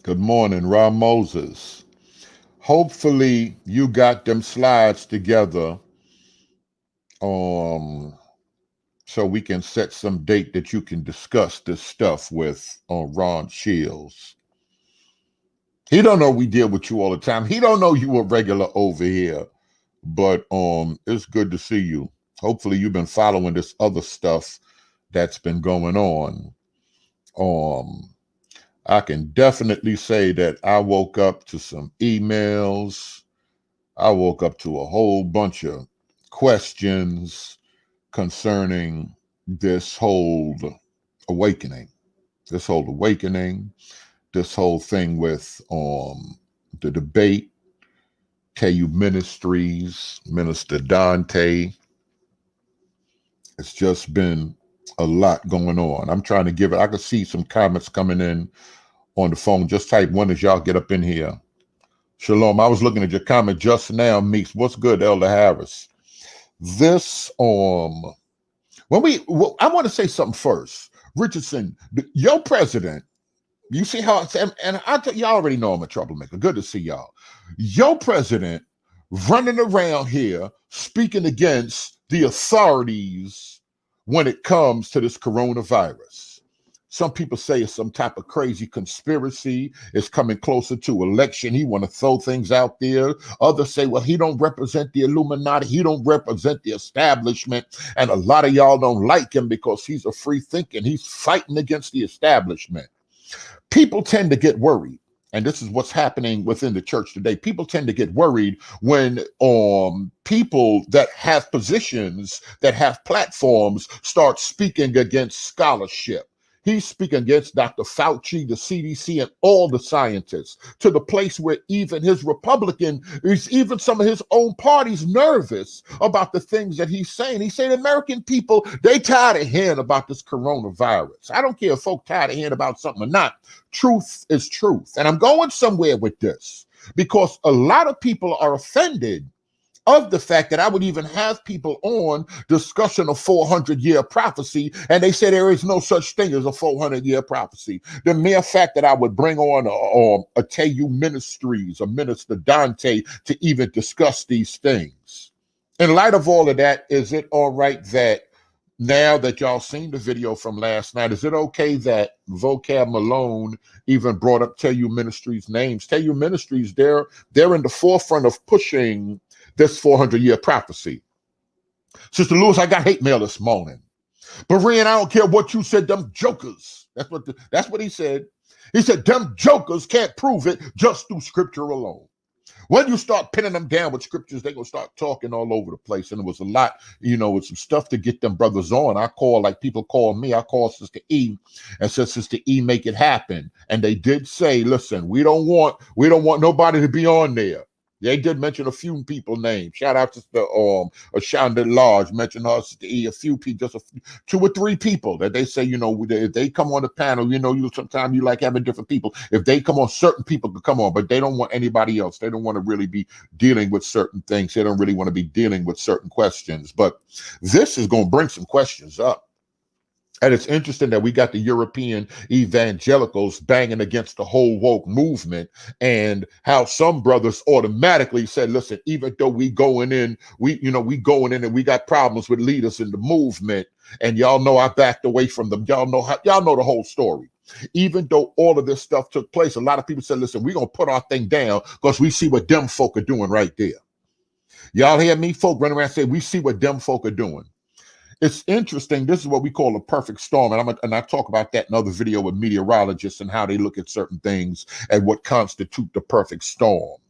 Good morning, Ron Moses. Hopefully you got them slides together um so we can set some date that you can discuss this stuff with Ron Shields. He don't know we deal with you all the time. He don't know you a regular over here. But it's good to see you. Hopefully you've been following this other stuff that's been going on. Um I can definitely say that I woke up to some emails. I woke up to a whole bunch of questions concerning this whole awakening, this whole awakening, this whole thing with the debate, KU Ministries, Minister Dante. It's just been a lot going on. I'm trying to give it, I can see some comments coming in on the phone. Just type one as y'all get up in here. Shalom. I was looking at your comment just now, Meeks. What's good, Elder Harris? This I want to say something first. Richardson, your president, you see how it's, and y'all already know I'm a troublemaker. Good to see y'all. Your president running around here speaking against the authorities when it comes to this coronavirus. Some people say it's some type of crazy conspiracy. It's coming closer to election. He want to throw things out there. Others say, well, he don't represent the Illuminati. He don't represent the establishment. And a lot of y'all don't like him because he's a free thinker. He's fighting against the establishment. People tend to get worried. And this is what's happening within the church today. People tend to get worried when people that have positions, that have platforms, start speaking against scholarship. He's speaking against Dr. Fauci, the CDC, and all the scientists, to the place where even his even some of his own party's nervous about the things that he's saying. He's saying American people, they tired of hearing about this coronavirus. I don't care if folk tired of hearing about something or not. Truth is truth. And I'm going somewhere with this because a lot of people are offended of the fact that I would even have people on discussing a 400-year prophecy, and they say there is no such thing as a 400-year prophecy. The mere fact that I would bring on a KU Ministries, a Minister Dante, to even discuss these things. In light of all of that, is it all right that now that y'all seen the video from last night, is it okay that Vocab Malone even brought up KU Ministries names? KU Ministries, they're in the forefront of pushing this 400-year prophecy. Sister Lewis, I got hate mail this morning. Berean, I don't care what you said, them jokers. That's what he said. He said, them jokers can't prove it just through scripture alone. When you start pinning them down with scriptures, they're going to start talking all over the place. And it was a lot, with some stuff to get them brothers on. Like people call me, I call Sister E and said, Sister E, make it happen. And they did say, listen, we don't want nobody to be on there. They did mention a few people names. Shout out to the Ashonda Lodge, mentioned her, Sister E, a few people, just two or three people that they say, if they come on the panel, sometimes you like having different people. If they come on, certain people can come on, but they don't want anybody else. They don't want to really be dealing with certain things. They don't really want to be dealing with certain questions. But this is going to bring some questions up. And it's interesting that we got the European evangelicals banging against the whole woke movement, and how some brothers automatically said, listen, even though we going in and we got problems with leaders in the movement, and y'all know I backed away from them. Y'all know the whole story. Even though all of this stuff took place, a lot of people said, listen, we're going to put our thing down because we see what them folk are doing right there. Y'all hear me? Folk running around saying, we see what them folk are doing. It's interesting. This is what we call a perfect storm. And I talk about that in another video with meteorologists and how they look at certain things and what constitute the perfect storm.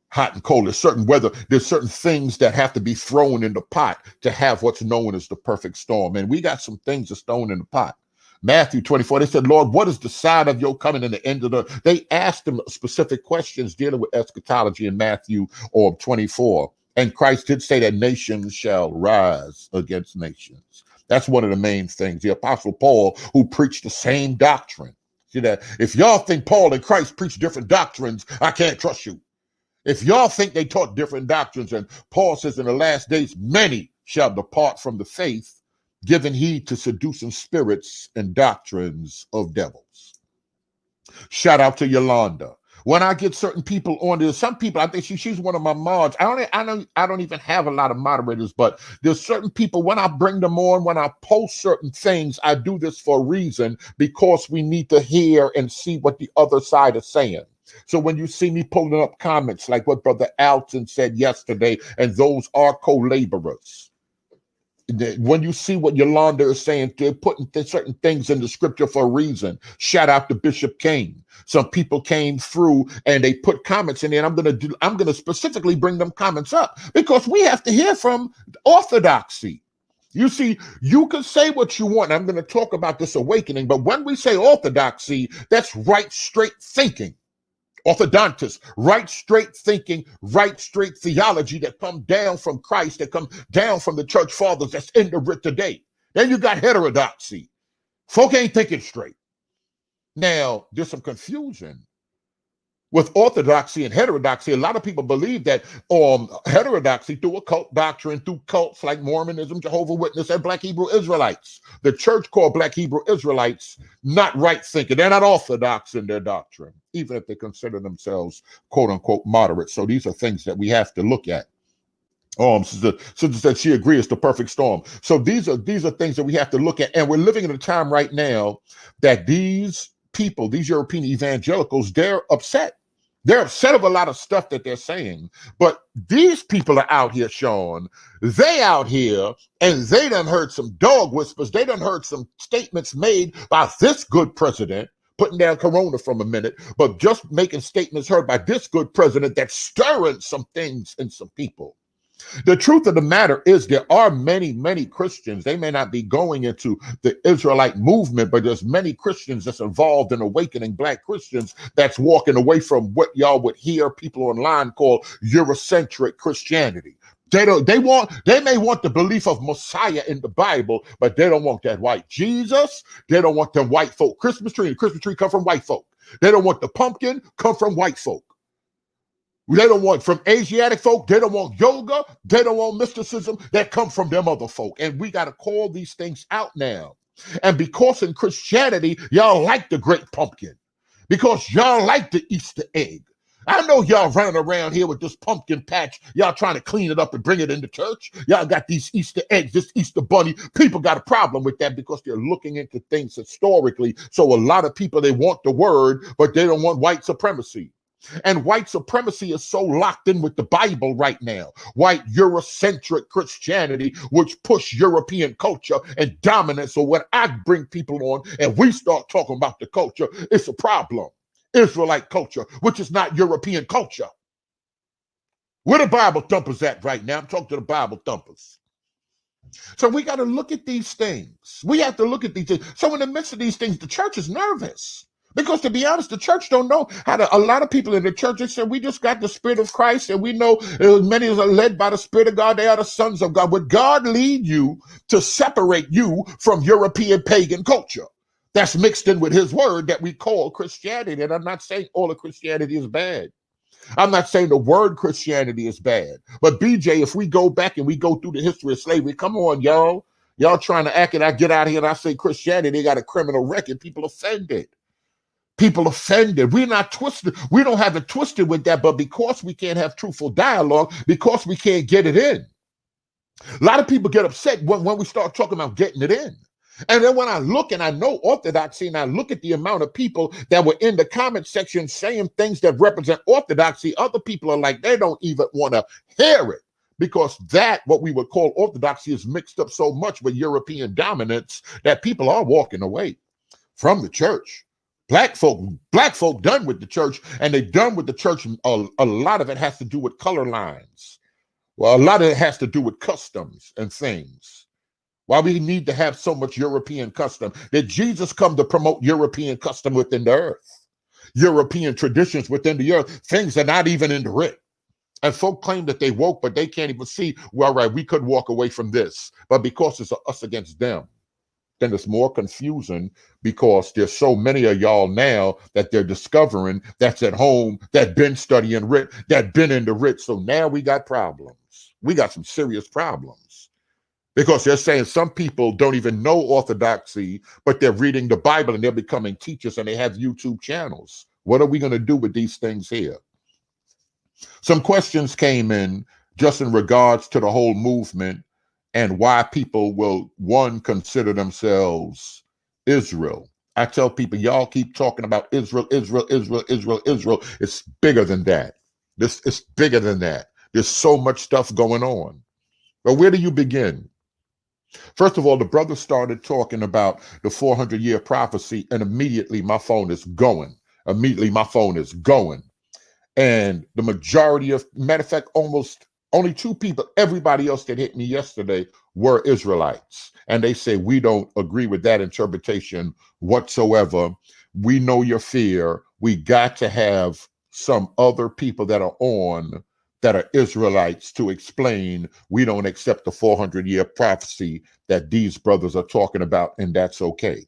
Hot and cold. There's certain weather. There's certain things that have to be thrown in the pot to have what's known as the perfect storm. And we got some things that's thrown in the pot. Matthew 24, they said, Lord, what is the sign of your coming and the end of the... They asked him specific questions dealing with eschatology in Matthew 24. And Christ did say that nations shall rise against nations. That's one of the main things. The Apostle Paul, who preached the same doctrine. See that? If y'all think Paul and Christ preach different doctrines, I can't trust you. If y'all think they taught different doctrines, and Paul says in the last days, many shall depart from the faith, giving heed to seducing spirits and doctrines of devils. Shout out to Yolanda. When I get certain people on there, some people, I think she's one of my mods. I don't even have a lot of moderators, but there's certain people, when I bring them on, when I post certain things, I do this for a reason, because we need to hear and see what the other side is saying. So when you see me pulling up comments like what Brother Alton said yesterday, and those are co-laborers. When you see what Yolanda is saying, they're putting certain things in the scripture for a reason. Shout out to Bishop Kane. Some people came through and they put comments in there, and I'm gonna specifically bring them comments up, because we have to hear from Orthodoxy. You see, you can say what you want. I'm going to talk about this awakening, but when we say Orthodoxy, that's right, straight thinking. Orthodontists, right, straight thinking, right, straight theology that come down from Christ, that come down from the church fathers that's in the writ today. Then you got heterodoxy. Folk ain't thinking straight. Now, there's some confusion with orthodoxy and heterodoxy. A lot of people believe that heterodoxy through occult doctrine, through cults like Mormonism, Jehovah's Witness, and Black Hebrew Israelites. The church called Black Hebrew Israelites not right thinking. They're not orthodox in their doctrine, even if they consider themselves quote unquote moderate. So these are things that we have to look at. Sister said she agrees, it's the perfect storm. So these are things that we have to look at. And we're living in a time right now that these people, these European evangelicals, they're upset. They're upset of a lot of stuff that they're saying. But these people are out here, Sean. They out here, and they done heard some dog whispers. They done heard some statements made by this good president, putting down Corona from a minute, but just making statements heard by this good president that's stirring some things in some people. The truth of the matter is there are many, many Christians. They may not be going into the Israelite movement, but there's many Christians that's involved in awakening Black Christians that's walking away from what y'all would hear people online call Eurocentric Christianity. They may want the belief of Messiah in the Bible, but they don't want that white Jesus. They don't want them white folk. Christmas tree come from white folk. They don't want the pumpkin come from white folk. They don't want from Asiatic folk. They don't want yoga. They don't want mysticism that come from them other folk. And we got to call these things out now. And because in Christianity, y'all like the great pumpkin, because y'all like the Easter egg. I know y'all running around here with this pumpkin patch. Y'all trying to clean it up and bring it into church. Y'all got these Easter eggs, this Easter bunny. People got a problem with that because they're looking into things historically. So a lot of people, they want the word, but they don't want white supremacy. And white supremacy is so locked in with the Bible right now. White Eurocentric Christianity, which push European culture and dominance. So when I bring people on and we start talking about the culture, it's a problem. Israelite culture, which is not European culture. Where the Bible thumpers at right now? I'm talking to the Bible thumpers. So we got to look at these things. We have to look at these things. So in the midst of these things, the church is nervous. Because to be honest, the church don't know how to, a lot of people in the church, they said, we just got the Spirit of Christ, and we know many are led by the Spirit of God. They are the sons of God. Would God lead you to separate you from European pagan culture that's mixed in with his word that we call Christianity? And I'm not saying all of Christianity is bad. I'm not saying the word Christianity is bad. But BJ, if we go back and we go through the history of slavery, come on, y'all. Y'all trying to act it. I get out here and I say Christianity, they got a criminal record. People offended. People offended. We're not twisted. We don't have it twisted with that, but because we can't have truthful dialogue, because we can't get it in. A lot of people get upset when we start talking about getting it in. And then when I look and I know Orthodoxy and I look at the amount of people that were in the comment section saying things that represent Orthodoxy, other people are like, they don't even want to hear it. Because that, what we would call Orthodoxy, is mixed up so much with European dominance that people are walking away from the church. Black folk done with the church, and they done with the church. A lot of it has to do with color lines. Well, a lot of it has to do with customs and things. Why we need to have so much European custom? Did Jesus come to promote European custom within the earth? European traditions within the earth, things that are not even in the writ. And folk claim that they woke, but they can't even see, well, right, we could walk away from this. But because it's us against them, then it's more confusion, because there's so many of y'all now that they're discovering that's at home, that been studying writ, that been in the writ. So now we got problems. We got some serious problems, Because they're saying some people don't even know Orthodoxy, but they're reading the Bible and they're becoming teachers and they have YouTube channels. What are we going to do with these things here? Some questions came in just in regards to the whole movement and why people will, one, consider themselves Israel. I tell people, y'all keep talking about Israel, Israel, Israel, Israel, Israel. It's bigger than that. It's bigger than that. There's so much stuff going on. But where do you begin? First of all, the brother started talking about the 400-year prophecy, and immediately my phone is going. Immediately my phone is going. And the majority of, matter of fact, almost only two people, everybody else that hit me yesterday were Israelites. And they say, we don't agree with that interpretation whatsoever. We know your fear. We got to have some other people that are on that are Israelites to explain we don't accept the 400-year prophecy that these brothers are talking about, and that's okay.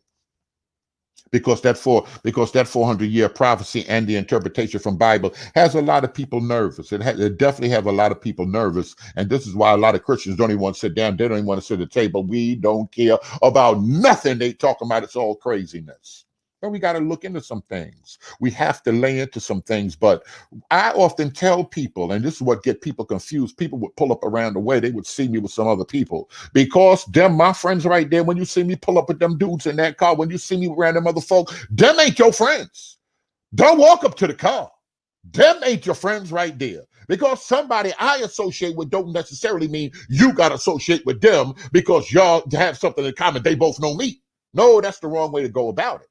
Because that 400-year prophecy and the interpretation from Bible has a lot of people nervous. It definitely have a lot of people nervous, and this is why a lot of Christians don't even want to sit down. They don't even want to sit at the table. We don't care about nothing they talk about. It's all craziness. But we got to look into some things. We have to lay into some things. But I often tell people, and this is what get people confused, people would pull up around the way. They would see me with some other people. Because them, my friends right there, when you see me pull up with them dudes in that car, when you see me around them other folk, them ain't your friends. Don't walk up to the car. Them ain't your friends right there. Because somebody I associate with don't necessarily mean you got to associate with them because y'all have something in common. They both know me. No, that's the wrong way to go about it.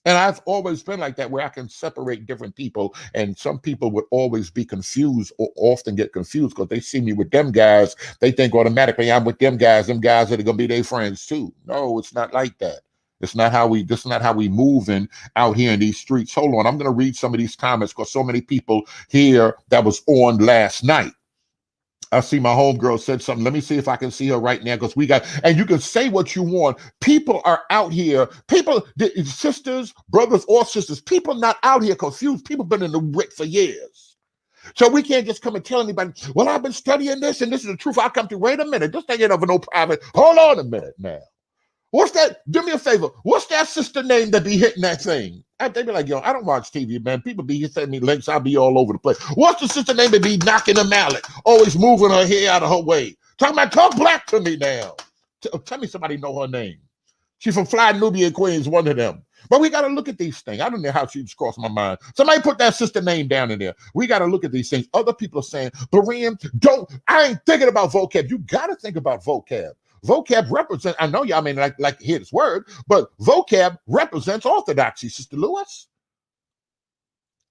And I've always been like that, where I can separate different people, and some people would always be confused or often get confused because they see me with them guys. They think automatically I'm with them guys are going to be their friends too. No, it's not like that. This is not how we moving out here in these streets. Hold on, I'm going to read some of these comments because so many people here that was on last night. I see my homegirl said something. Let me see if I can see her right now, because we got, and you can say what you want. People are out here, sisters, brothers or sisters, people not out here confused. People been in the wick for years. So we can't just come and tell anybody, well, I've been studying this and this is the truth. I'll come to, wait a minute, this thing ain't over no private. Hold on a minute now. What's that? Do me a favor. What's that sister name that be hitting that thing? They be like, yo, I don't watch TV, man. People be sending me links. I'll be all over the place. What's the sister name that be knocking a mallet? Always moving her hair out of her way. Talk black to me now. Tell me somebody know her name. She's from Fly Nubia Queens, one of them. But we got to look at these things. I don't know how she's crossed my mind. Somebody put that sister name down in there. We got to look at these things. Other people are saying, Berean, I ain't thinking about vocab. You got to think about vocab. Vocab represents, I know y'all may like to hear this word, but vocab represents orthodoxy, Sister Lewis.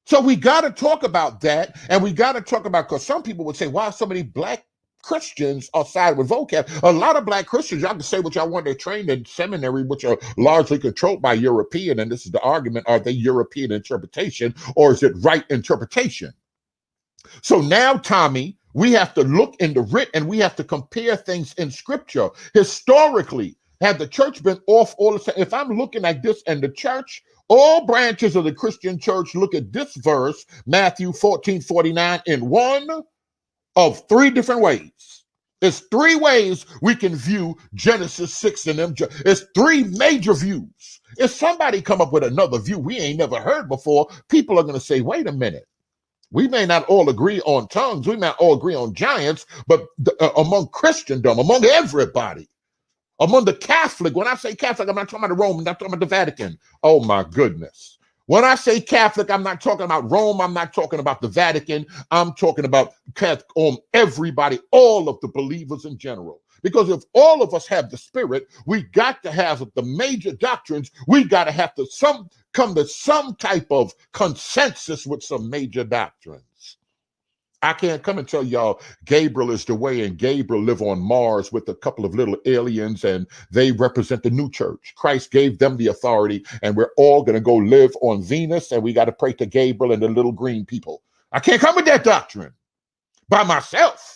So we got to talk about that, and we got to talk about, because some people would say, why so many black Christians are siding with vocab? A lot of black Christians, y'all can say what y'all want, they're trained in seminary, which are largely controlled by European, and this is the argument, are they European interpretation, or is it right interpretation? So now, Tommy, we have to look in the writ and we have to compare things in scripture. Historically, had the church been off all the time? If I'm looking at this and the church, all branches of the Christian church look at this verse, Matthew 14:49, in one of three different ways. There's three ways we can view Genesis 6 and them. It's three major views. If somebody come up with another view we ain't never heard before, people are going to say, wait a minute. We may not all agree on tongues. We may not all agree on giants, but among Christendom, among everybody, among the Catholic, when I say Catholic, I'm not talking about the Roman, I'm not talking about the Vatican. Oh my goodness. When I say Catholic, I'm not talking about Rome. I'm not talking about the Vatican. I'm talking about Catholic, everybody, all of the believers in general. Because if all of us have the Spirit, we got to have the major doctrines. We got to have to come to some type of consensus with some major doctrines. I can't come and tell y'all Gabriel is the way, and Gabriel live on Mars with a couple of little aliens, and they represent the new church. Christ gave them the authority, and we're all going to go live on Venus, and we got to pray to Gabriel and the little green people. I can't come with that doctrine by myself.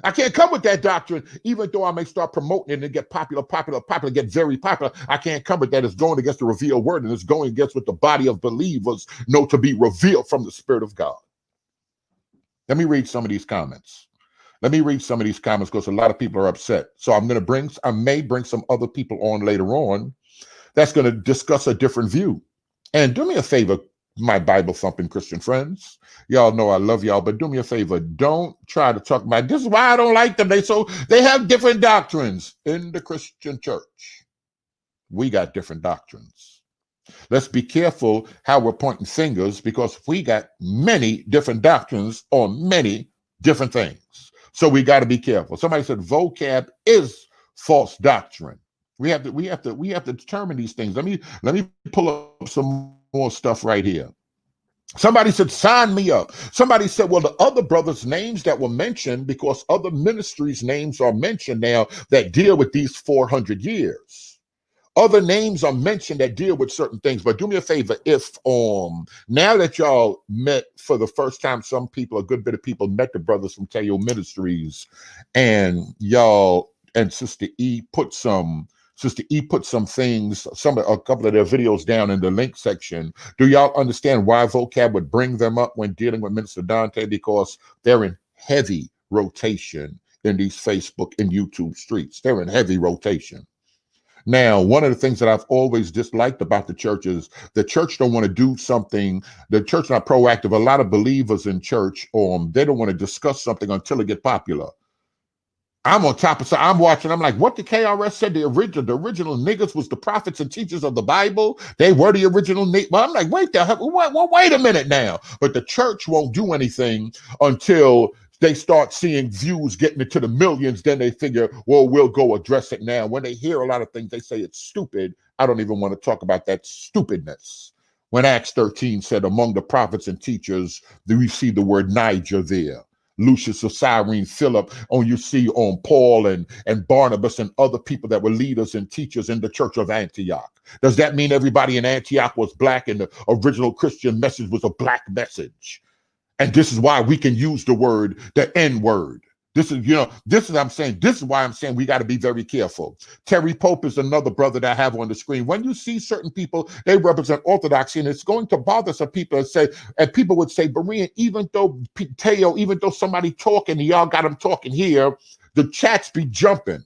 I can't come with that doctrine, even though I may start promoting it and get popular, get very popular. I can't come with that. It's going against the revealed word, and it's going against what the body of believers know to be revealed from the Spirit of God. Let me read some of these comments. Let me read some of these comments because a lot of people are upset. So I may bring some other people on later on that's going to discuss a different view. And do me a favor, my Bible thumping Christian friends. Y'all know I love y'all, but do me a favor. Don't try to talk about this is why I don't like them. They have different doctrines in the Christian church. We got different doctrines. Let's be careful how we're pointing fingers because we got many different doctrines on many different things. So we got to be careful. Somebody said vocab is false doctrine. We have to determine these things. Let me pull up some more stuff right here. Somebody said, sign me up. Somebody said, well, the other brothers' names that were mentioned, because other ministries' names are mentioned now that deal with these 400 years. Other names are mentioned that deal with certain things. But do me a favor, if now that y'all met for the first time, some people, a good bit of people met the brothers from Teo Ministries, and y'all and Sister E put some things, a couple of their videos down in the link section. Do y'all understand why vocab would bring them up when dealing with Minister Dante? Because they're in heavy rotation in these Facebook and YouTube streets. They're in heavy rotation. Now, one of the things that I've always disliked about the church is the church don't want to do something. The church not proactive. A lot of believers in church, they don't want to discuss something until it get popular. I'm on top of so I'm watching. I'm like, what the KRS said? The original niggas was the prophets and teachers of the Bible. They were the original. Well, I'm like, wait the hell, wait a minute now. But the church won't do anything until they start seeing views getting into the millions. Then they figure, well, we'll go address it now. When they hear a lot of things, they say it's stupid. I don't even want to talk about that stupidness. When Acts 13 said, among the prophets and teachers, we see the word Niger there. Lucius of Cyrene, Philip, you see on Paul and Barnabas and other people that were leaders and teachers in the church of Antioch. Does that mean everybody in Antioch was black and the original Christian message was a black message? And this is why we can use the N word. This is why I'm saying we got to be very careful. Terry Pope is another brother that I have on the screen. When you see certain people, they represent Orthodoxy, and it's going to bother some people and people would say, Berean, even though Teo, even though somebody talking, y'all got them talking here, the chats be jumping.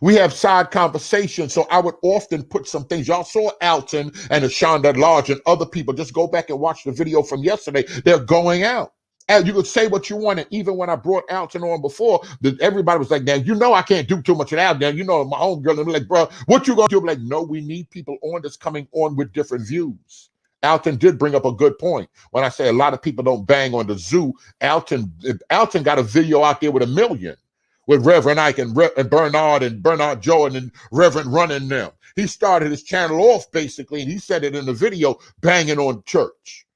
We have side conversations, so I would often put some things. Y'all saw Alton and Ashonda Lodge and other people. Just go back and watch the video from yesterday. They're going out. And you could say what you want. And even when I brought Alton on before, everybody was like, now, I can't do too much of that. Now, my homegirl, and like, bro, what you going to do? I'm like, no, we need people on that's coming on with different views. Alton did bring up a good point. When I say a lot of people don't bang on the zoo, Alton got a video out there with 1 million. With Reverend Ike and Bernard Jordan and Reverend Running them. He started his channel off basically, and he said it in the video, banging on church,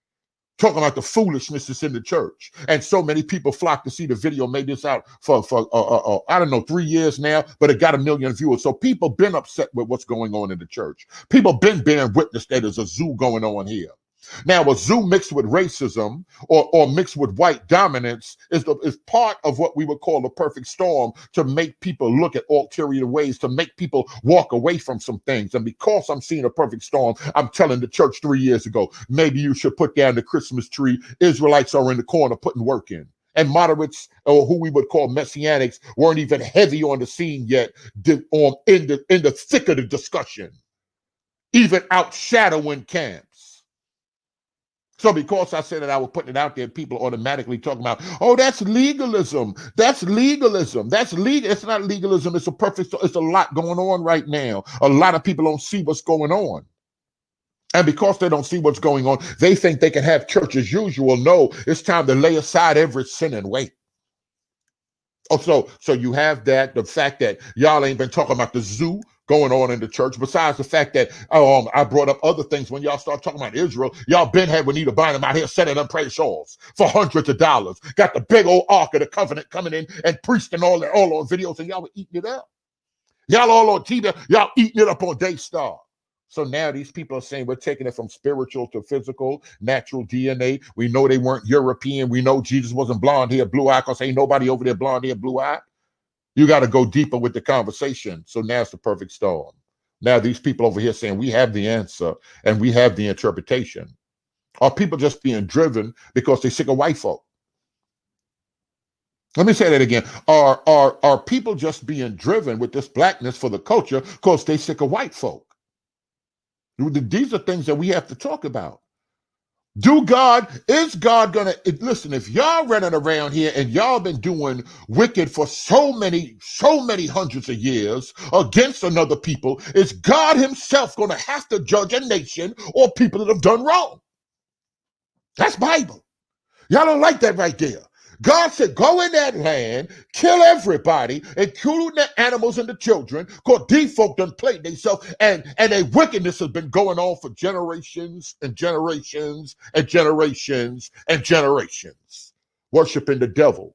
talking about the foolishness that's in the church. And so many people flocked to see the video, made this out for 3 years now, but it got 1 million viewers. So people been upset with what's going on in the church. People been bearing witness that there's a zoo going on here. Now, a zoo mixed with racism or mixed with white dominance is part of what we would call a perfect storm to make people look at ulterior ways, to make people walk away from some things. And because I'm seeing a perfect storm, I'm telling the church 3 years ago, maybe you should put down the Christmas tree. Israelites are in the corner putting work in. And moderates, or who we would call messianics, weren't even heavy on the scene yet, in the thick of the discussion, even outshadowing camps. So because I said that I was putting it out there, people automatically talking about, oh, that's legalism. That's legalism. That's legal. It's not legalism. It's a lot going on right now. A lot of people don't see what's going on. And because they don't see what's going on, they think they can have church as usual. No, it's time to lay aside every sin and wait. Oh, so you have that, the fact that y'all ain't been talking about the zoo going on in the church, besides the fact that I brought up other things. When y'all start talking about Israel, y'all been had Juanita Bynum out here selling them praise shawls for hundreds of dollars. Got the big old Ark of the Covenant coming in and preaching all on videos, and y'all were eating it up. Y'all all on TV, y'all eating it up on Daystar. So now these people are saying we're taking it from spiritual to physical, natural DNA. We know they weren't European. We know Jesus wasn't blonde hair, blue eye, because ain't nobody over there blonde hair, blue eye. You got to go deeper with the conversation. So now it's the perfect storm. Now these people over here saying we have the answer and we have the interpretation. Are people just being driven because they're sick of white folk? Let me say that again. Are people just being driven with this blackness for the culture because they sick of white folk? These are things that we have to talk about. Is God gonna listen? If y'all running around here and y'all been doing wicked for so many hundreds of years against another people, is God himself gonna have to judge a nation or people that have done wrong? That's Bible. Y'all don't like that right there. God said, go in that land, kill everybody, including the animals and the children, because these folk done played themselves, and their wickedness has been going on for generations and generations and generations and generations. Worshiping the devil,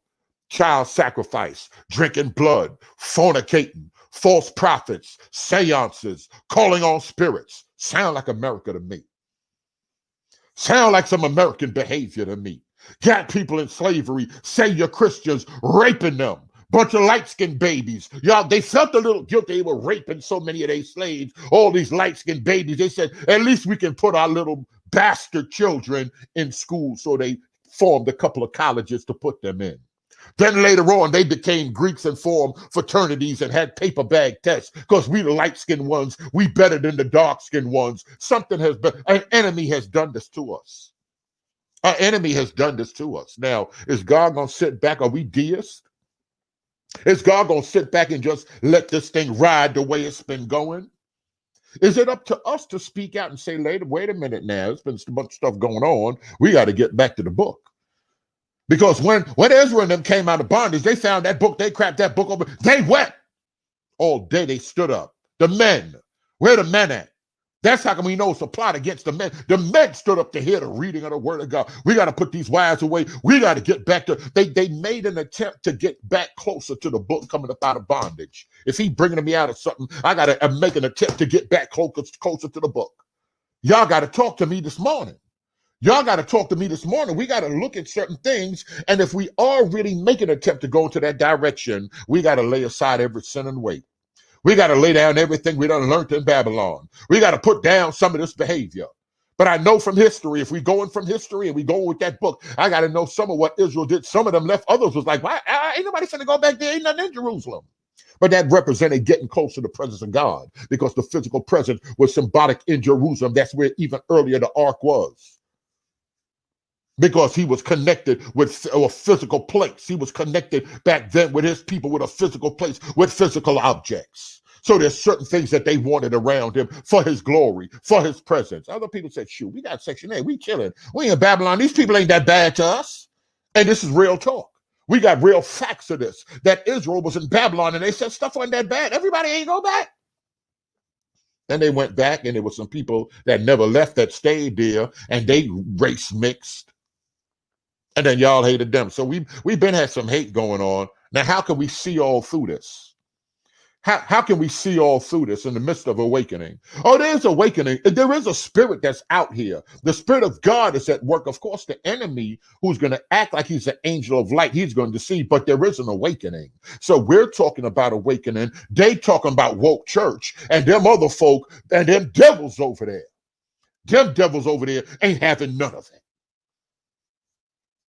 child sacrifice, drinking blood, fornicating, false prophets, seances, calling on spirits. Sound like America to me. Sound like some American behavior to me. Got people in slavery, say you're Christians, raping them. Bunch of light-skinned babies. Y'all, they felt a little guilty. They were raping so many of their slaves, all these light-skinned babies. They said, at least we can put our little bastard children in school. So they formed a couple of colleges to put them in. Then later on, they became Greeks and formed fraternities and had paper bag tests because we the light-skinned ones, we better than the dark-skinned ones. Something has been, an enemy has done this to us. Our enemy has done this to us. Now, is God going to sit back? Are we deists? Is God going to sit back and just let this thing ride the way it's been going? Is it up to us to speak out and say later, wait a minute now, there's been a bunch of stuff going on. We got to get back to the book. Because when Ezra and them came out of bondage, they found that book, they cracked that book open. They wept. All day they stood up. The men, where the men at? That's how come we know it's a plot against the men. The men stood up to hear the reading of the word of God. We got to put these wives away. We got to get back to, they made an attempt to get back closer to the book coming up out of bondage. If he bringing me out of something, I got to make an attempt to get back closer to the book. Y'all got to talk to me this morning. Y'all got to talk to me this morning. We got to look at certain things. And if we are really making an attempt to go into that direction, we got to lay aside every sin and weight. We got to lay down everything we done learned in Babylon. We got to put down some of this behavior. But I know from history, if we going from history and we go with that book, I got to know some of what Israel did. Some of them left. Others was like, why? Ain't nobody finna go back there. Ain't nothing in Jerusalem. But that represented getting closer to the presence of God because the physical presence was symbolic in Jerusalem. That's where even earlier the ark was. Because he was connected with a physical place. He was connected back then with his people with a physical place, with physical objects. So there's certain things that they wanted around him for his glory, for his presence. Other people said, shoot, we got Section 8. We chilling. We in Babylon. These people ain't that bad to us. And this is real talk. We got real facts of this, that Israel was in Babylon and they said stuff wasn't that bad. Everybody ain't go back. Then they went back and there were some people that never left that stayed there and they race mixed. And then y'all hated them. So we've been had some hate going on. Now, how can we see all through this? How can we see all through this in the midst of awakening? Oh, there's awakening. There is a spirit that's out here. The spirit of God is at work. Of course, the enemy who's going to act like he's an angel of light, he's going to deceive, but there is an awakening. So we're talking about awakening. They talking about woke church and them other folk and them devils over there. Them devils over there ain't having none of it.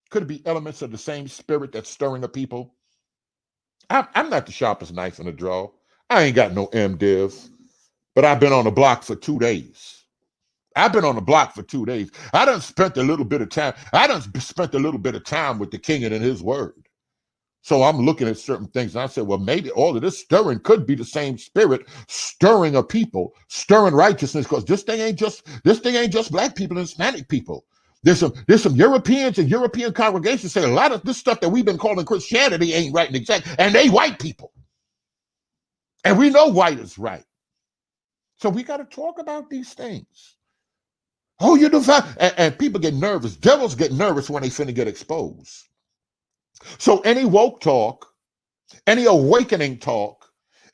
Could it be elements of the same spirit that's stirring the people? I'm not the sharpest knife in the drawer. I ain't got no MDiv, but I've been on the block for 2 days. I've been on the block for 2 days. I done spent a little bit of time. I done spent a little bit of time with the king and in his word. So I'm looking at certain things and I said, well, maybe all of this stirring could be the same spirit stirring a people, stirring righteousness, because this thing ain't just black people and Hispanic people. There's some Europeans and European congregations say a lot of this stuff that we've been calling Christianity ain't right and exact, and they white people. And we know white is right. So we got to talk about these things. Oh, you're divine. And people get nervous. Devils get nervous when they finna get exposed. So any woke talk, any awakening talk,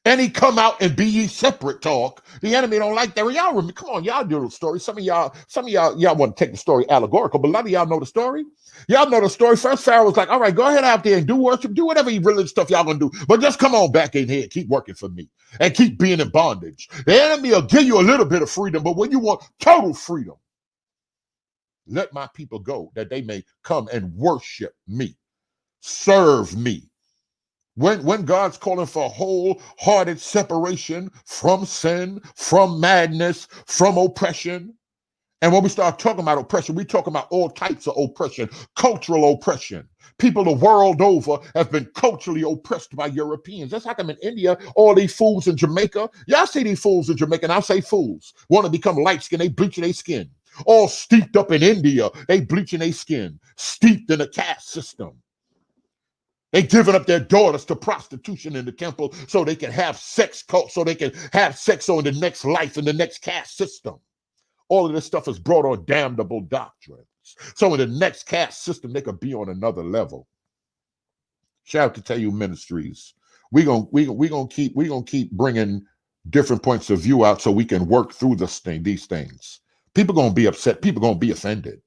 any come out and be ye separate talk, the enemy don't like that. Y'all remember, come on, y'all know the story. Some of y'all want to take the story allegorical, but a lot of y'all know the story. Y'all know the story. First Pharaoh was like, all right, go ahead out there and do worship, do whatever religious stuff y'all gonna do, but just come on back in here and keep working for me and keep being in bondage. The enemy will give you a little bit of freedom, but when you want total freedom, let my people go that they may come and worship me. Serve me. When God's calling for wholehearted separation from sin, from madness, from oppression, and when we start talking about oppression, we talking about all types of oppression, cultural oppression. People the world over have been culturally oppressed by Europeans. That's how come in India, all these fools in Jamaica, y'all see these fools in Jamaica, and I say fools, want to become light-skinned, they bleaching their skin. All steeped up in India, they bleaching their skin, steeped in a caste system. They giving up their daughters to prostitution in the temple so they can have sex so they can have sex on the next life in the next caste system. All of this stuff is brought on damnable doctrines. So in the next caste system, they could be on another level. Shout out to Tell You Ministries. We gonna keep bringing different points of view out so we can work through these things. People gonna be upset. People gonna be offended.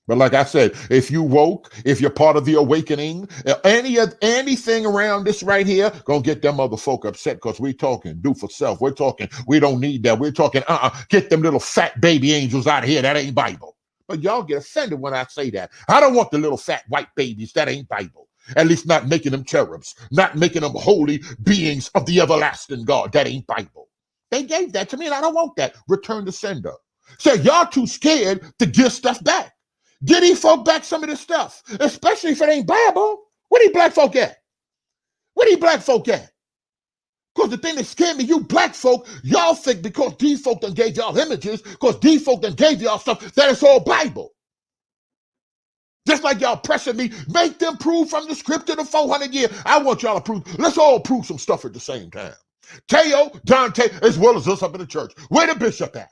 But like I said, if you woke, if you're part of the awakening, anything around this right here, gonna get them other folk upset because we talking do for self. We're talking, we don't need that. We're talking, get them little fat baby angels out of here. That ain't Bible. But y'all get offended when I say that. I don't want the little fat white babies. That ain't Bible. At least not making them cherubs, not making them holy beings of the everlasting God. That ain't Bible. They gave that to me and I don't want that. Return the sender. So y'all too scared to give stuff back. Get these folk back some of this stuff, especially if it ain't Bible. Where these black folk at? Where these black folk at? Because the thing that scared me, you black folk, y'all think because these folk done gave y'all images, because these folk done gave y'all stuff, that it's all Bible. Just like y'all pressing me, make them prove from the scripture the 400 years. I want y'all to prove. Let's all prove some stuff at the same time. Teo, Dante, as well as us up in the church. Where the bishop at?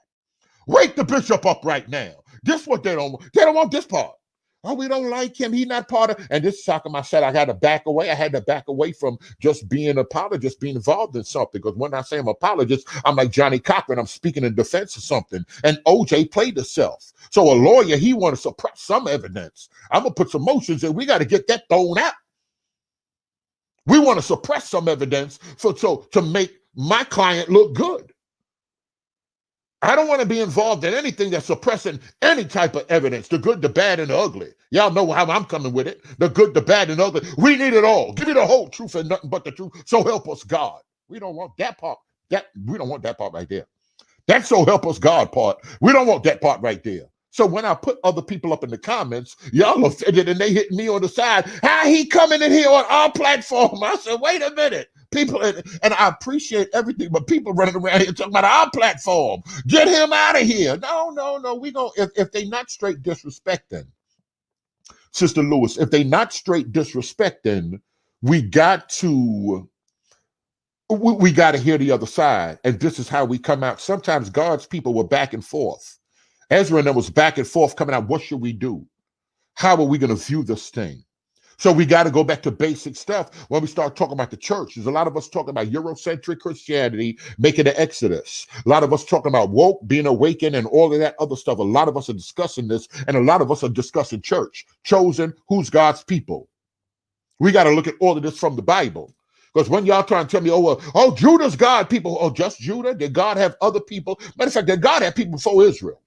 Wake the bishop up right now. This what they don't want. They don't want this part. Oh, we don't like him. He's not part of. And this is how come I said I had to back away. I had to back away from just being an apologist, being involved in something. Because when I say I'm an apologist, I'm like Johnny Cochran. I'm speaking in defense of something. And OJ played himself. So a lawyer, he want to suppress some evidence. I'm going to put some motions in. We got to get that thrown out. We want to suppress some evidence to make my client look good. I don't want to be involved in anything that's suppressing any type of evidence, the good, the bad, and the ugly. Y'all know how I'm coming with it. The good, the bad, and the ugly. We need it all. Give me the whole truth and nothing but the truth. So help us God. We don't want that part. We don't want that part right there. That so help us God part. We don't want that part right there. So when I put other people up in the comments, y'all offended and they hit me on the side. How he coming in here on our platform? I said, wait a minute. People, and I appreciate everything, but people running around here talking about our platform. Get him out of here. No. We gonna if they not straight disrespecting, Sister Lewis, if they not straight disrespecting, we got to hear the other side. And this is how we come out. Sometimes God's people were back and forth. Ezra and them was back and forth coming out. What should we do? How are we going to view this thing? So we got to go back to basic stuff when we start talking about the church. There's a lot of us talking about Eurocentric Christianity, making the Exodus. A lot of us talking about woke, being awakened, and all of that other stuff. A lot of us are discussing this, and a lot of us are discussing church. Chosen, who's God's people? We got to look at all of this from the Bible. Because when y'all trying to tell me, oh, Judah's God people. Oh, just Judah? Did God have other people? Matter of fact, did God have people before Israel?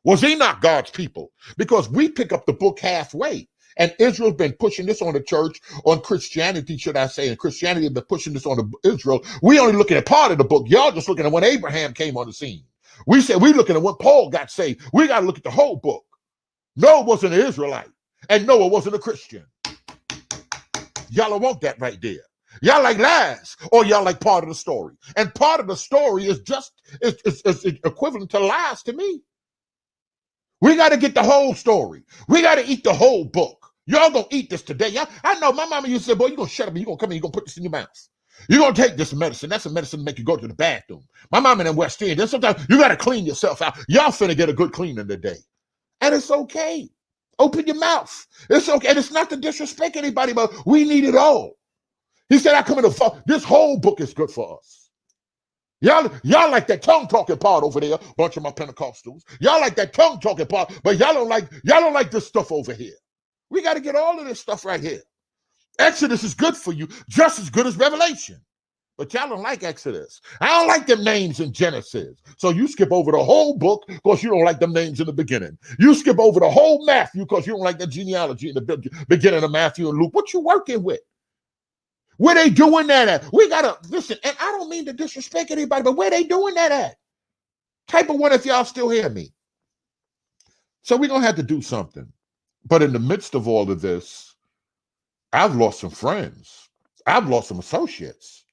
Was he not God's people? Because we pick up the book halfway. And Israel's been pushing this on the church, on Christianity, should I say, and Christianity has been pushing this on Israel. We only looking at part of the book. Y'all just looking at when Abraham came on the scene. We said we looking at when Paul got saved. We got to look at the whole book. Noah wasn't an Israelite, and Noah wasn't a Christian. Y'all don't want that right there. Y'all like lies, or y'all like part of the story. And part of the story is it's equivalent to lies to me. We got to get the whole story. We got to eat the whole book. Y'all gonna eat this today. I know my mama used to say, boy, you're gonna shut up and you're gonna come in, you're gonna put this in your mouth. You're gonna take this medicine. That's a medicine to make you go to the bathroom. My mama in West End, sometimes you gotta clean yourself out. Y'all finna get a good cleaning today. And it's okay. Open your mouth. It's okay. And it's not to disrespect anybody, but we need it all. He said, I come in the fall. This whole book is good for us. Y'all like that tongue talking part over there, bunch of my Pentecostals. Y'all like that tongue talking part, but y'all don't like this stuff over here. We got to get all of this stuff right here. Exodus is good for you, just as good as Revelation. But y'all don't like Exodus. I don't like them names in Genesis. So you skip over the whole book because you don't like them names in the beginning. You skip over the whole Matthew because you don't like the genealogy in the beginning of Matthew and Luke. What you working with? Where they doing that at? We gotta listen, and I don't mean to disrespect anybody, but where they doing that at? Type of one if y'all still hear me. So we're gonna have to do something. But in the midst of all of this, I've lost some friends. I've lost some associates.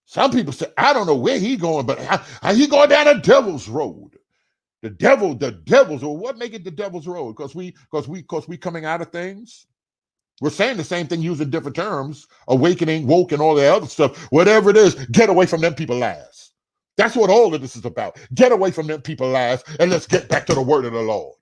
Some people say, I don't know where he going, but how he going down the devil's road. The devil's road. What make it the devil's road? Because we coming out of things. We're saying the same thing using different terms, awakening, woke, and all the other stuff. Whatever it is, get away from them people lies. That's what all of this is about. Get away from them people lies, and let's get back to the word of the Lord.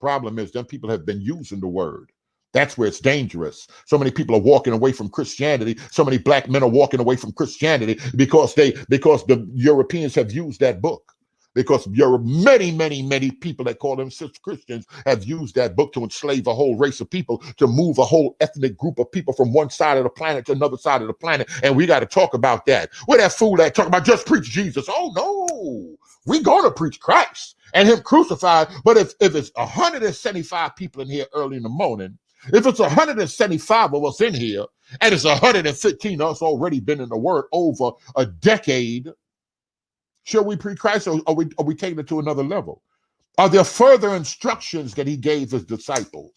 Problem is, them people have been using the word. That's where it's dangerous. So many people are walking away from Christianity. So many black men are walking away from Christianity because the Europeans have used that book. Because many people that call themselves Christians have used that book to enslave a whole race of people, to move a whole ethnic group of people from one side of the planet to another side of the planet. And we got to talk about that. Where that fool that talking about just preach Jesus? Oh, no. We're going to preach Christ and him crucified. But if it's 175 people in here early in the morning, if it's 175 of us in here, and it's 115 of us already been in the word over a decade, should we preach Christ, or are we taking it to another level? Are there further instructions that he gave his disciples?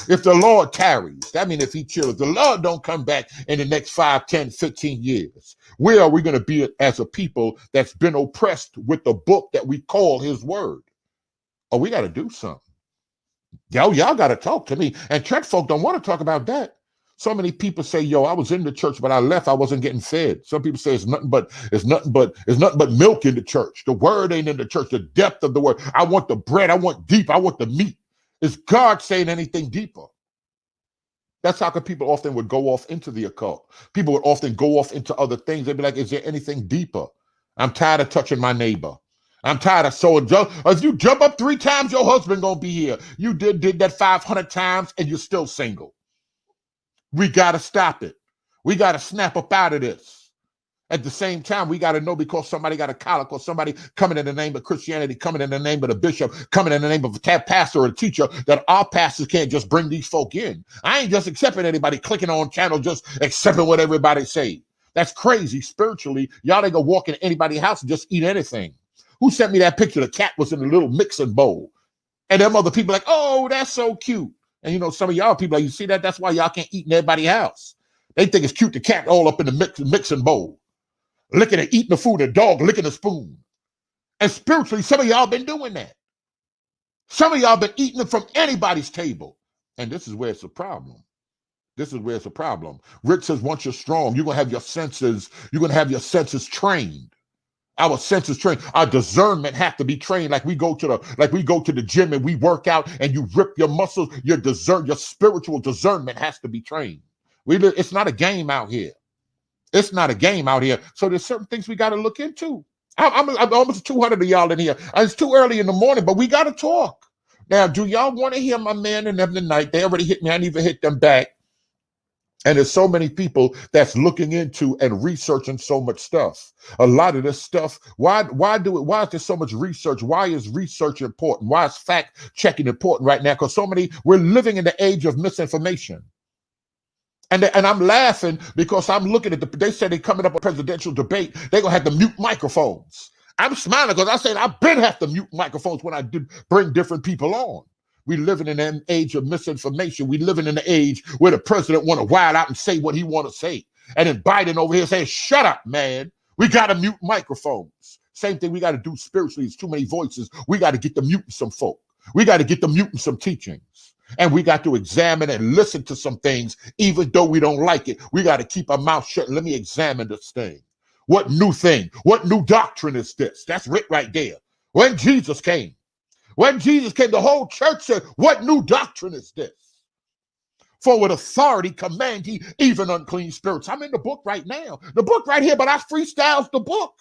If the Lord tarries, that means if he chills, if the Lord don't come back in the next 5, 10, 15 years, where are we going to be as a people that's been oppressed with the book that we call his word? Oh, we got to do something. Y'all got to talk to me. And church folk don't want to talk about that. So many people say, yo, I was in the church, but I left. I wasn't getting fed. Some people say it's nothing but milk in the church. The word ain't in the church. The depth of the word. I want the bread. I want deep. I want the meat. Is God saying anything deeper? That's how people often would go off into the occult. People would often go off into other things. They'd be like, is there anything deeper? I'm tired of touching my neighbor. I'm tired of sowing. If you jump up 3 times, your husband gonna be here. You did that 500 times and you're still single. We got to stop it. We got to snap up out of this. At the same time, we got to know, because somebody got a collar, or somebody coming in the name of Christianity, coming in the name of the bishop, coming in the name of a pastor or a teacher, that our pastors can't just bring these folk in. I ain't just accepting anybody clicking on channel, just accepting what everybody say. That's crazy. Spiritually, y'all ain't gonna walk in anybody's house and just eat anything. Who sent me that picture? The cat was in a little mixing bowl. And them other people like, oh, that's so cute. And you know, some of y'all people, like, you see that? That's why y'all can't eat in everybody's house. They think it's cute, the cat all up in the mixing bowl, licking and eating the food, the dog licking the spoon. And spiritually, some of y'all been doing that. Some of y'all been eating it from anybody's table. And this is where it's a problem. This is where it's a problem. Rick says, once you're strong, you're going to have your senses trained. Our senses trained. Our discernment have to be trained. Like we go to the gym and we work out and you rip your muscles. Your spiritual discernment has to be trained. It's not a game out here. It's not a game out here. So there's certain things we got to look into. I'm almost 200 of y'all in here. It's too early in the morning, but we got to talk. Now, do y'all want to hear my man and them tonight? They already hit me. I didn't even hit them back. And there's so many people that's looking into and researching so much stuff. A lot of this stuff, why is there so much research? Why is research important? Why is fact checking important right now? Because we're living in the age of misinformation. And I'm laughing because I'm looking at they said they're coming up with a presidential debate. They're going to have to mute microphones. I'm smiling because I said I've been have to mute microphones when I bring different people on. We living in an age of misinformation. We living in an age where the president want to wild out and say what he want to say. And then Biden over here saying, shut up, man. We got to mute microphones. Same thing we got to do spiritually. It's too many voices. We got to get to muting some folk. We got to get to muting some teachings. And we got to examine and listen to some things, even though we don't like it. We got to keep our mouth shut. Let me examine this thing. What new thing? What new doctrine is this? That's right there. When Jesus came, the whole church said, what new doctrine is this? For with authority command he even unclean spirits. I'm in the book right now. The book right here, but I freestyles the book.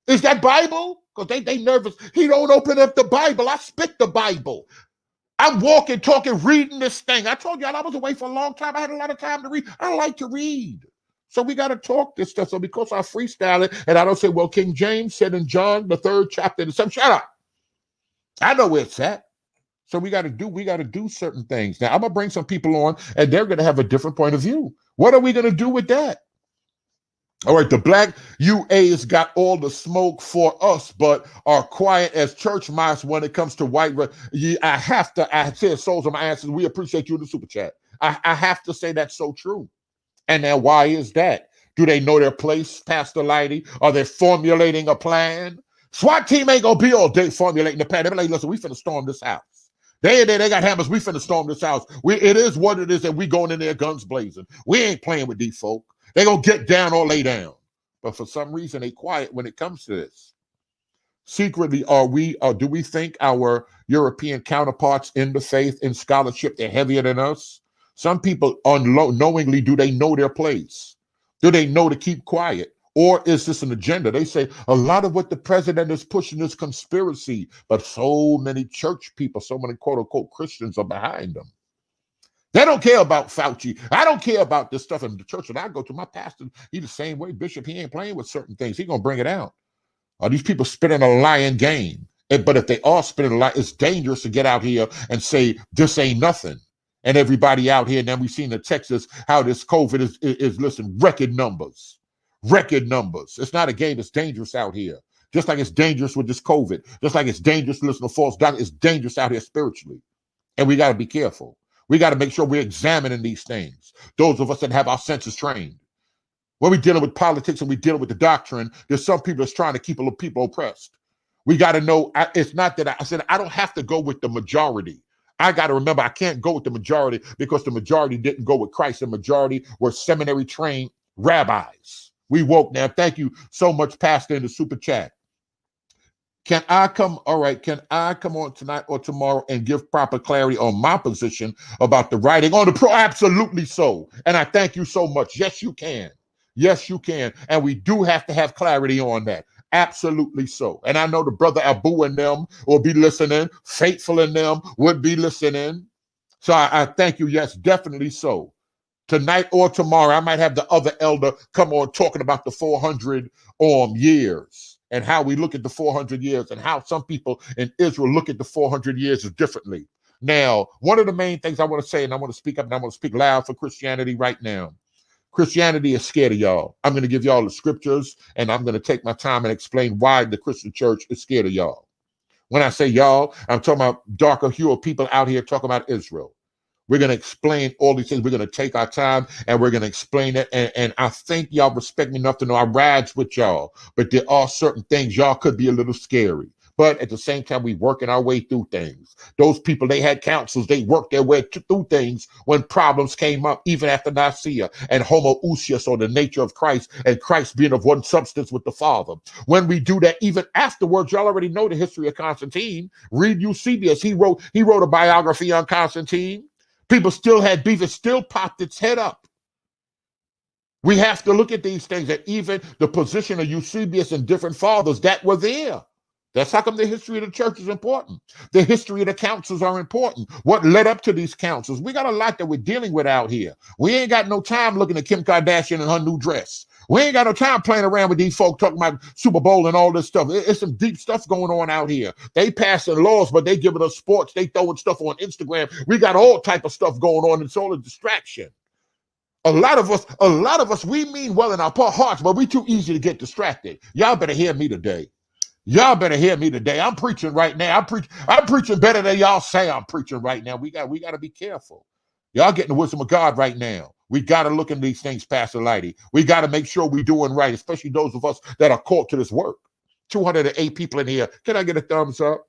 Is that Bible? Because they nervous. He don't open up the Bible. I spit the Bible. I'm walking, talking, reading this thing. I told y'all I was away for a long time. I had a lot of time to read. I like to read. So we got to talk this stuff. So because I freestyle it and I don't say, well, King James said in John, the 3rd chapter, shut up. I know where it's at. So we got to do certain things. Now I'm gonna bring some people on, and they're gonna have a different point of view. What are we gonna do with that? All right, the black UAs got all the smoke for us, but are quiet as church mice when it comes to white. I said souls of my answers. We appreciate you in the super chat. I have to say that's so true. And now why is that? Do they know their place, Pastor Lighty? Are they formulating a plan? SWAT team ain't gonna be all day formulating the plan. They be like, listen, we finna storm this house. They got hammers. We finna storm this house. It is what it is, and we going in there guns blazing. We ain't playing with these folk. They gonna get down or lay down. But for some reason, they quiet when it comes to this. Secretly, do we think our European counterparts in the faith, in scholarship, they're heavier than us? Some people unknowingly, do they know their place? Do they know to keep quiet? Or is this an agenda? They say a lot of what the president is pushing is conspiracy, but so many church people, so many quote unquote Christians are behind them. They don't care about Fauci. I don't care about this stuff in the church that I go to. My pastor, he the same way. Bishop, he ain't playing with certain things. He gonna bring it out. Are these people spinning a lying game? But if they are spinning a lie, it's dangerous to get out here and say this ain't nothing. And everybody out here, and then we've seen in Texas how this COVID is listen, record numbers. Record numbers. It's not a game. It's dangerous out here. Just like it's dangerous with this COVID. Just like it's dangerous to listen to false doctrine. It's dangerous out here spiritually. And we got to be careful. We got to make sure we're examining these things. Those of us that have our senses trained. When we're dealing with politics and we're dealing with the doctrine, there's some people that's trying to keep people oppressed. We got to know, it's not that I said I don't have to go with the majority. I got to remember I can't go with the majority because the majority didn't go with Christ. The majority were seminary trained rabbis. We woke now. Thank you so much, Pastor, in the super chat. Can I come on tonight or tomorrow and give proper clarity on my position about the writing on the pro? Absolutely so. And I thank you so much. Yes, you can. Yes, you can. And we do have to have clarity on that. Absolutely so. And I know the brother Abu and them will be listening. Faithful in them would be listening. So I thank you. Yes, definitely so. Tonight or tomorrow, I might have the other elder come on talking about the 400 years and how we look at the 400 years and how some people in Israel look at the 400 years differently. Now, one of the main things I want to say, and I want to speak up and I want to speak loud for Christianity right now. Christianity is scared of y'all. I'm going to give y'all the scriptures, and I'm going to take my time and explain why the Christian church is scared of y'all. When I say y'all, I'm talking about darker hue of people out here talking about Israel. We're going to explain all these things. We're going to take our time and we're going to explain it. And I think y'all respect me enough to know I rides with y'all. But there are certain things y'all could be a little scary. But at the same time, we working our way through things. Those people, they had councils. They worked their way through things when problems came up, even after Nicaea and homoousios, or the nature of Christ, and Christ being of one substance with the Father. When we do that, even afterwards, y'all already know the history of Constantine. Read Eusebius. He wrote a biography on Constantine. People still had beef. It still popped its head up. We have to look at these things, and even the position of Eusebius and different fathers that were there. That's how come the history of the church is important. The history of the councils are important. What led up to these councils? We got a lot that we're dealing with out here. We ain't got no time looking at Kim Kardashian and her new dress. We ain't got no time playing around with these folk talking about Super Bowl and all this stuff. It's some deep stuff going on out here. They passing laws, but they giving us sports. They throwing stuff on Instagram. We got all type of stuff going on. It's all a distraction. A lot of us, we mean well in our hearts, but we too easy to get distracted. Y'all better hear me today. Y'all better hear me today. I'm preaching right now. I'm preaching better than y'all say I'm preaching right now. We got to be careful. Y'all getting the wisdom of God right now. We got to look into these things, Pastor Lighty. We got to make sure we're doing right, especially those of us that are called to this work. 208 people in here. Can I get a thumbs up?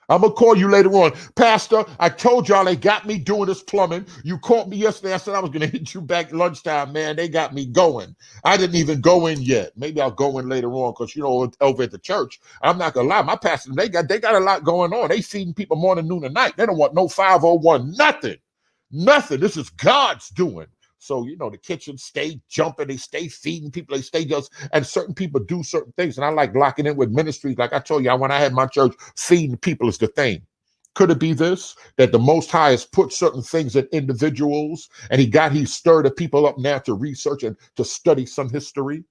I'm going to call you later on. Pastor, I told y'all they got me doing this plumbing. You called me yesterday. I said I was going to hit you back lunchtime, man. They got me going. I didn't even go in yet. Maybe I'll go in later on because, over at the church, I'm not going to lie. My pastor, they got a lot going on. They feeding people morning, noon, and night. They don't want no 501, nothing. Nothing. This is God's doing. So, the kitchen stay jumping. They stay feeding people. They stay and certain people do certain things. And I like locking in with ministries. Like I told you, when I had my church, feeding people is the thing. Could it be this, that the Most High has put certain things in individuals, and he stirred the people up now to research and to study some history,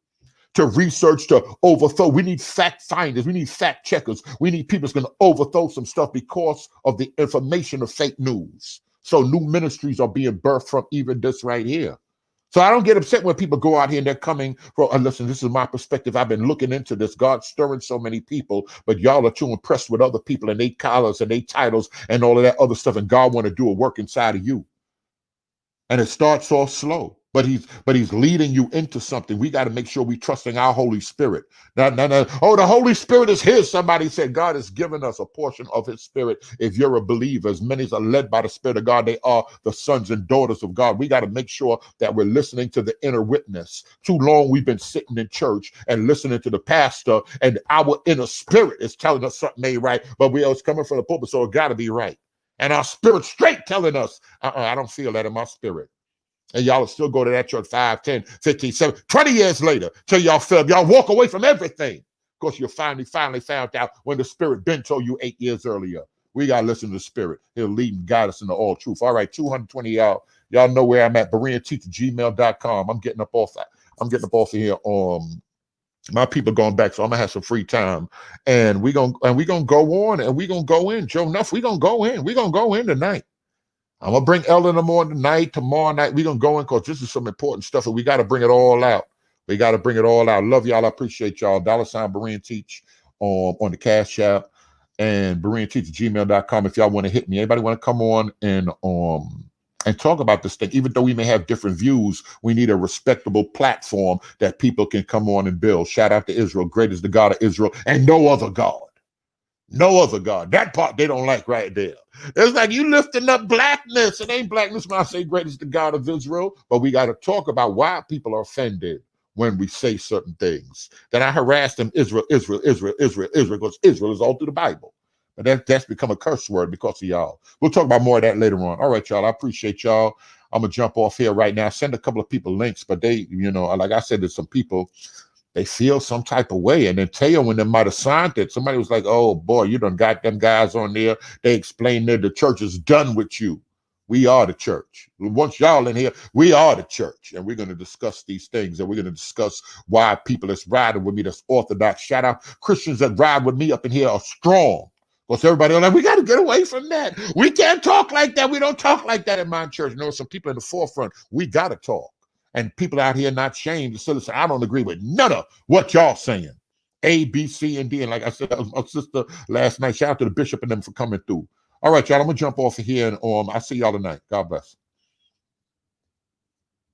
to research, to overthrow. We need fact finders. We need fact checkers. We need people that's going to overthrow some stuff because of the information of fake news. So new ministries are being birthed from even this right here. So I don't get upset when people go out here and they're coming for, listen, this is my perspective. I've been looking into this. God's stirring so many people, but y'all are too impressed with other people and their collars and their titles and all of that other stuff. And God want to do a work inside of you. And it starts off slow, but he's leading you into something. We got to make sure we trusting our Holy Spirit. Oh, the Holy Spirit is his. Somebody said God has given us a portion of his Spirit. If you're a believer, as many as are led by the Spirit of God, they are the sons and daughters of God. We got to make sure that we're listening to the inner witness. Too long we've been sitting in church and listening to the pastor, and our inner spirit is telling us something ain't right, but we always coming from the pulpit, so it got to be right. And our spirit straight telling us, I don't feel that in my spirit. And y'all will still go to that church 5, 10, 15, 7, 20 years later till y'all feel, y'all walk away from everything. Of course, you finally found out when the Spirit been told you 8 years earlier. We got to listen to the Spirit. He'll lead and guide us into all truth. All right, 220 y'all. Y'all know where I'm at. BereanTeacher@gmail.com. I'm getting up off of here. My people going back, so I'm gonna have some free time, and we gonna go on, and we gonna go in. Joe Nuff, we gonna go in. We gonna go in tonight. I'm gonna bring Ella in the morning tonight. Tomorrow night we gonna go in because this is some important stuff, and we got to bring it all out. We got to bring it all out. Love y'all. I appreciate y'all. $ Berean Teach on the Cash App, and BereanTeach@gmail.com if y'all want to hit me. Anybody want to come on and talk about this thing? Even though we may have different views, we need a respectable platform that people can come on and build. Shout out to Israel. Great is the God of Israel, and no other God. No other God. That part they don't like right there. It's like you lifting up blackness. It ain't blackness when I say great is the God of Israel. But we got to talk about why people are offended when we say certain things. Then I harass them, Israel, because Israel is all through the Bible. But that's become a curse word because of y'all. We'll talk about more of that later on. All right, y'all. I appreciate y'all. I'm going to jump off here right now. Send a couple of people links, but they, like I said, there's some people, they feel some type of way. And then Teo, when they might have signed it, somebody was like, oh boy, you done got them guys on there. They explained that the church is done with you. We are the church. Once y'all in here, we are the church. And we're going to discuss these things. And we're going to discuss why people that's riding with me, that's Orthodox. Shout out Christians that ride with me up in here are strong. Because everybody like, we got to get away from that. We can't talk like that. We don't talk like that in my church. Some people in the forefront, we got to talk. And people out here not shamed. So listen, I don't agree with none of what y'all saying. A, B, C, and D. And like I said, that was my sister last night. Shout out to the bishop and them for coming through. All right, y'all, I'm going to jump off of here. And I'll see y'all tonight. God bless.